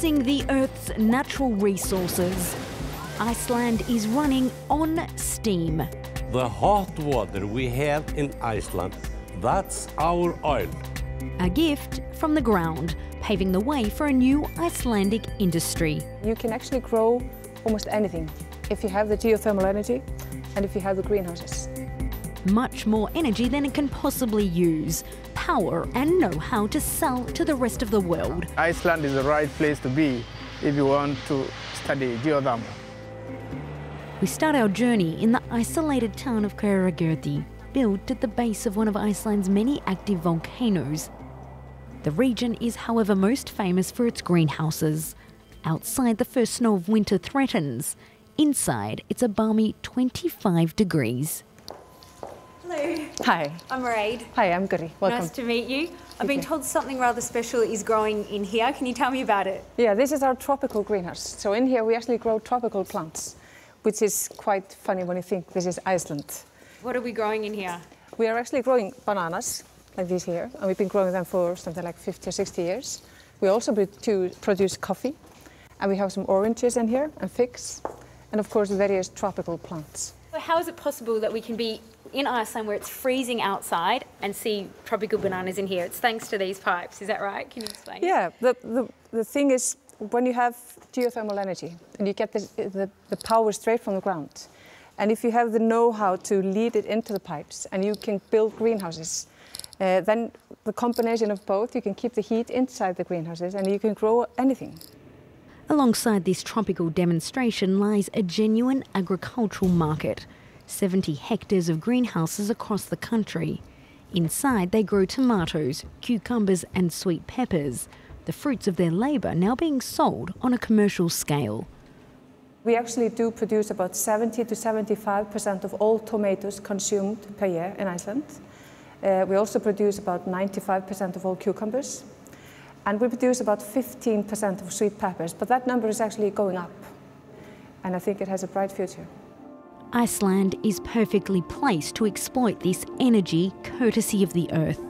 harnessing the Earth's natural resources. Iceland is running on steam. The hot water we have in Iceland, that's our oil. A gift from the ground, paving the way for a new Icelandic industry. You can actually grow almost anything if you have the geothermal energy and if you have the greenhouses. Much more energy than it can possibly use, power and know-how to sell to the rest of the world. Iceland is the right place to be if you want to study geothermal. We start our journey in the isolated town of KRISTINN, built at the base of one of Iceland's many active volcanoes. The region is, however, most famous for its greenhouses. Outside, the first snow of winter threatens. Inside, it's a balmy 25 degrees. Hello. Hi. I'm Mairead. Hi, I'm Guri. Welcome. Nice to meet you. I've been told something rather special is growing in here. Can you tell me about it? Yeah, this is our tropical greenhouse. So in here we actually grow tropical plants, which is quite funny when you think this is Iceland. What are we growing in here? We are actually growing bananas, like these here, and we've been growing them for something like 50 or 60 years. We also produce coffee, and we have some oranges in here, and figs, and of course various tropical plants. So how is it possible that we can be in Iceland where it's freezing outside and see tropical bananas in here? It's thanks to these pipes, is that right? Can you explain? Yeah, the thing is, when you have geothermal energy and you get the power straight from the ground, and if you have the know-how to lead it into the pipes and you can build greenhouses, then the combination of both, you can keep the heat inside the greenhouses and you can grow anything. Alongside this tropical demonstration lies a genuine agricultural market. 70 hectares of greenhouses across the country. Inside they grow tomatoes, cucumbers and sweet peppers. The fruits of their labour now being sold on a commercial scale. We actually do produce about 70 to 75% of all tomatoes consumed per year in Iceland. We also produce about 95% of all cucumbers. And we produce about 15% of sweet peppers, but that number is actually going up. And I think it has a bright future. Iceland is perfectly placed to exploit this energy courtesy of the Earth.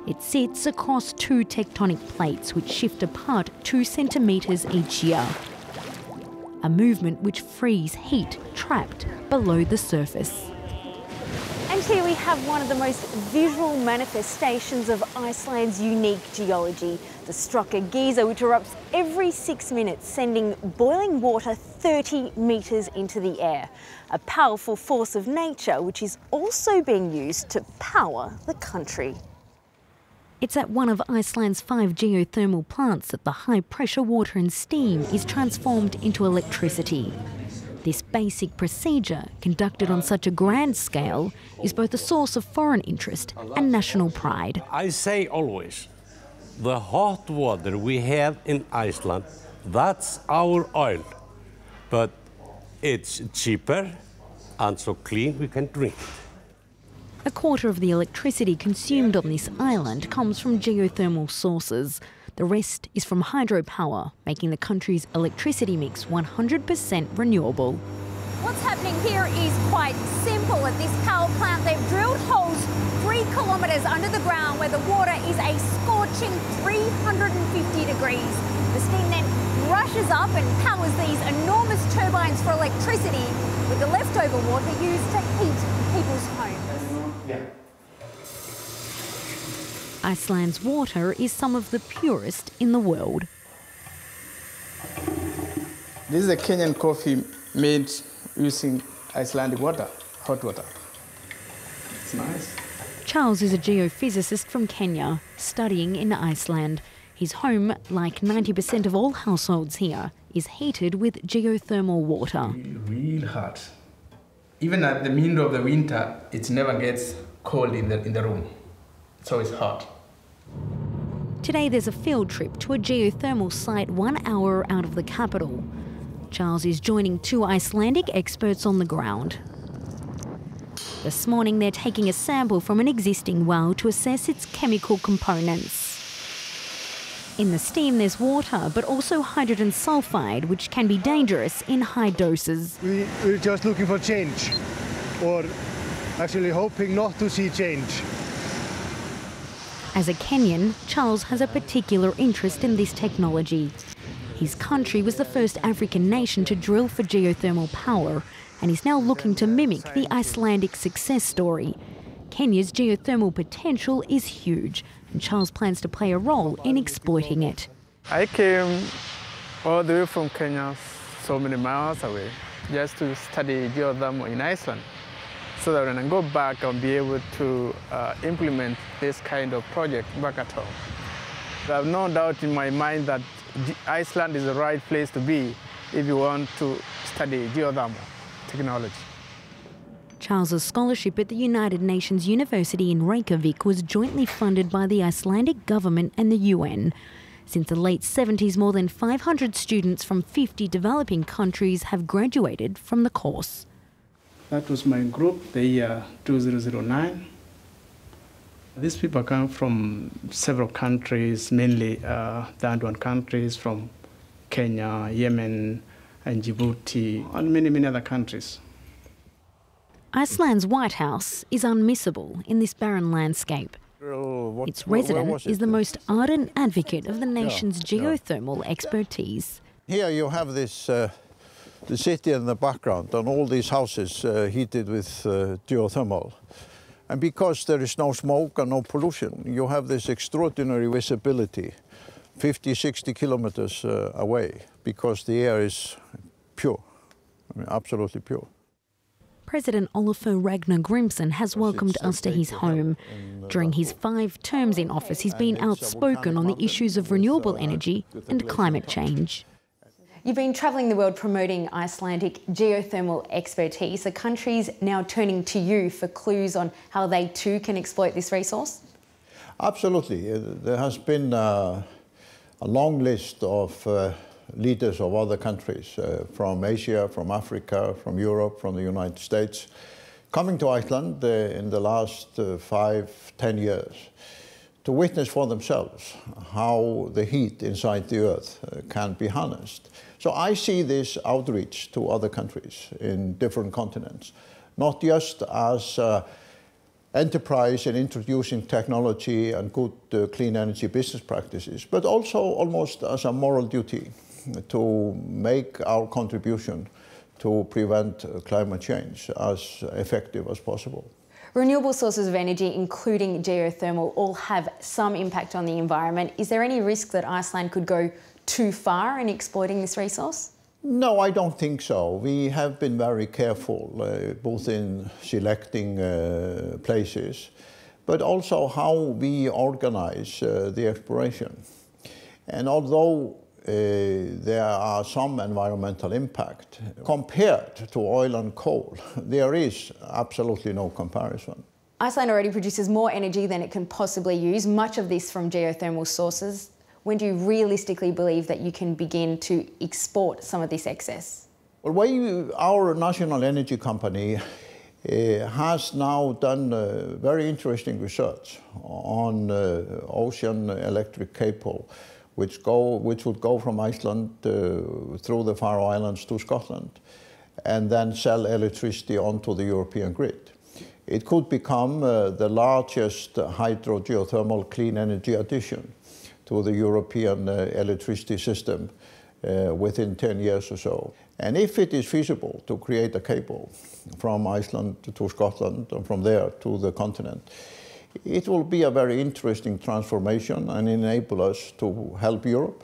It sits across two tectonic plates which shift apart 2 centimetres each year. A movement which frees heat trapped below the surface. And here we have one of the most visual manifestations of Iceland's unique geology, the Strucker geyser, which erupts every 6 minutes, sending boiling water 30 metres into the air. A powerful force of nature which is also being used to power the country. It's at one of Iceland's 5 geothermal plants that the high-pressure water and steam is transformed into electricity. This basic procedure, conducted on such a grand scale, is both a source of foreign interest and national pride. I say always, the hot water we have in Iceland, that's our oil. But it's cheaper and so clean we can drink it. A quarter of the electricity consumed on this island comes from geothermal sources. The rest is from hydropower, making the country's electricity mix 100% renewable. What's happening here is quite simple. At this power plant, they've drilled holes 3 kilometres under the ground where the water is a scorching 350 degrees. The steam then rushes up and powers these enormous turbines for electricity, with the leftover water used to heat people's homes. Yeah. Iceland's water is some of the purest in the world. This is a Kenyan coffee made using Icelandic water, hot water. It's nice. Charles is a geophysicist from Kenya, studying in Iceland. His home, like 90% of all households here, is heated with geothermal water. Real hot. Even at the middle of the winter, it never gets cold in the room. So it's hot. Today there's a field trip to a geothermal site 1 hour out of the capital. Charles is joining 2 Icelandic experts on the ground. This morning they're taking a sample from an existing well to assess its chemical components. In the steam there's water, but also hydrogen sulfide, which can be dangerous in high doses. We're just looking for change, or actually hoping not to see change. As a Kenyan, Charles has a particular interest in this technology. His country was the first African nation to drill for geothermal power, and is now looking to mimic the Icelandic success story. Kenya's geothermal potential is huge, and Charles plans to play a role in exploiting it. I came all the way from Kenya, so many miles away, just to study geothermal in Iceland, so that when I go back, I'll be able to implement this kind of project back at home. I have no doubt in my mind that Iceland is the right place to be if you want to study geothermal technology. Charles's scholarship at the United Nations University in Reykjavik was jointly funded by the Icelandic government and the UN. Since the late 70s, more than 500 students from 50 developing countries have graduated from the course. That was my group, the year 2009. These people come from several countries, mainly third world countries, from Kenya, Yemen, and Djibouti, and many, many other countries. Iceland's White House is unmissable in this barren landscape. Its resident is the most ardent advocate of the nation's geothermal expertise. Here you have this the city in the background and all these houses heated with geothermal. And because there is no smoke and no pollution, you have this extraordinary visibility 50, 60 kilometers away, because the air is pure, I mean, absolutely pure. President OLAFUR Ragnar GRÍMSSON has welcomed us to his home. During his 5 terms in office, he's been outspoken on the issues of renewable energy and climate change. You've been travelling the world promoting Icelandic geothermal expertise. Are countries now turning to you for clues on how they too can exploit this resource? Absolutely. There has been a long list of leaders of other countries, from Asia, from Africa, from Europe, from the United States, coming to Iceland in the last 5–10 years to witness for themselves how the heat inside the earth can be harnessed. So I see this outreach to other countries in different continents, not just as enterprise in introducing technology and good clean energy business practices, but also almost as a moral duty to make our contribution to prevent climate change as effective as possible. Renewable sources of energy, including geothermal, all have some impact on the environment. Is there any risk that Iceland could go too far in exploiting this resource? No, I don't think so. We have been very careful, both in selecting places, but also how we organize the exploration. And although there are some environmental impact, compared to oil and coal, there is absolutely no comparison. Iceland already produces more energy than it can possibly use, much of this from geothermal sources. When do you realistically believe that you can begin to export some of this excess? Well, our national energy company has now done very interesting research on ocean electric cable, which would go from Iceland through the Faroe Islands to Scotland, and then sell electricity onto the European grid. It could become the largest hydro-geothermal clean energy addition to the European electricity system within 10 years or so. And if it is feasible to create a cable from Iceland to Scotland and from there to the continent, it will be a very interesting transformation and enable us to help Europe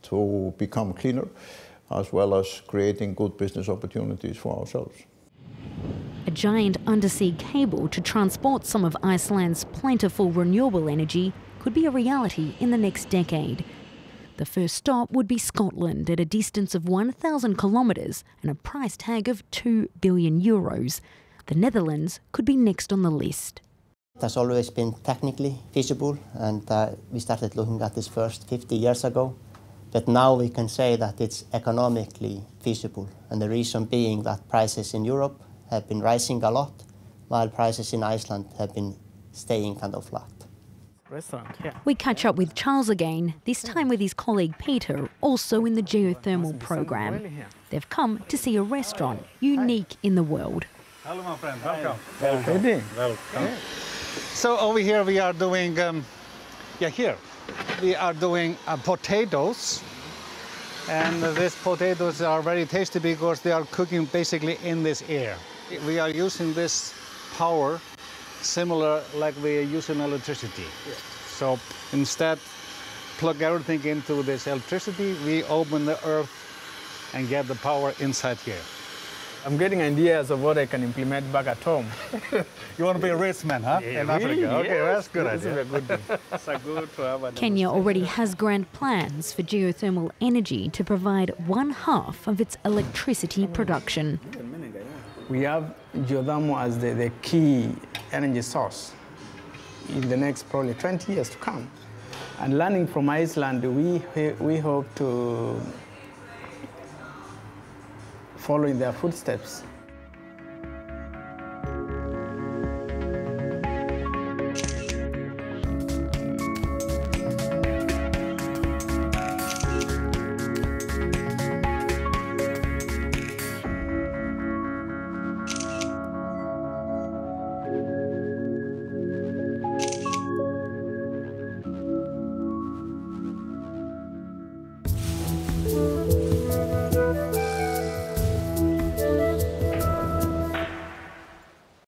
to become cleaner, as well as creating good business opportunities for ourselves. A giant undersea cable to transport some of Iceland's plentiful renewable energy could be a reality in the next decade. The first stop would be Scotland at a distance of 1,000 kilometres and a price tag of €2 billion. The Netherlands could be next on the list. It has always been technically feasible, and we started looking at this first 50 years ago. But now we can say that it's economically feasible, and the reason being that prices in Europe have been rising a lot, while prices in Iceland have been staying kind of flat. We catch up with Charles again, this time with his colleague Peter, also in the geothermal program. They've come to see a restaurant unique in the world. Hello, my friend. Welcome. Welcome. So over here we are doing, we are doing potatoes And these potatoes are very tasty because they are cooking basically in this air. We are using this power similar like we use in electricity. Yes. So instead, plug everything into this electricity, we open the earth and get the power inside here. I'm getting ideas of what I can implement back at home. You want to be a rich man, huh? Yeah, in Africa? really? Okay, Yes. that's good This idea. is a good thing. It's a good to have an Kenya already has grand plans for geothermal energy to provide 1/2 of its electricity production. We have geothermal as the key energy source in the next probably 20 years to come. And learning from Iceland, we hope to follow in their footsteps.